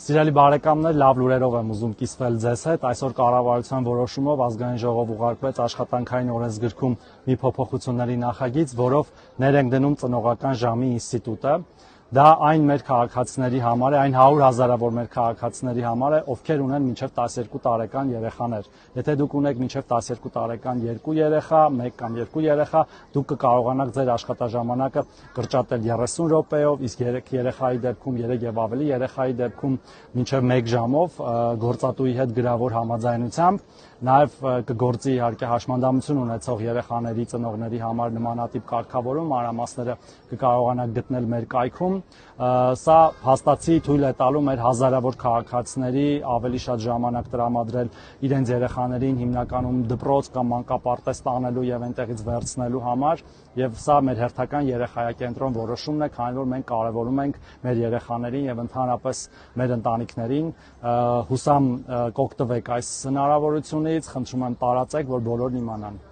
Սիրելի բարեկամներ, լավ լուրերով եմ ուզում կիսվել ձեզ հետ։ Այսօր կառավարության որոշումով ազգային ժողով ուղարկվեց աշխատանքային օրենսգրքում մի փոփոխությունների նախագիծ, որով ներ ենք դնում ծնողական ժամի ինստիտուտը։ Դա այն մեր քաղաքացիների համար է, այն 100,000-ավոր մեր քաղաքացիների համար է, ովքեր ունեն մինչև 12 տարեկան երեխաներ։ Եթե դուք ունեք մինչև 12 տարեկան 2 երեխա, 1 կամ 2 երեխա, դուք կկարողանաք ձեր աշխատաժամանակը կրճատել 30 րոպեով, իսկ 3 երեխայի դեպքում, 3 եւ ավելի երեխայի դեպքում մինչև 1 ժամով գործատուի հետ գրավոր համաձայնությամբ, նաև կգործի իհարկե հաշմանդամություն ունեցող երեխաների ծնողների համար նմանատիպ կարգավորում, մանրամասները կկարողանաք գտնել մեր կայքում։ Սա հաստատի թույլ է տալու մեր հազարավոր քաղաքացիների ավելի շատ ժամանակ տրամադրել իրենց երեխաներին հիմնականում դպրոց կամ մանկապարտեզ տանելու եւ այնտեղից վերցնելու համար, եւ սա մեր հերթական երեխայակենտրոն որոշումն է, քանի որ մենք կարևորում ենք մեր երեխաներին եւ ընդհանրապես մեր ընտանիքներին։ Հուսամ կօգտվեք այս հնարավորությունից, խնդրում եմ տարածեք, որ բոլորն իմանան։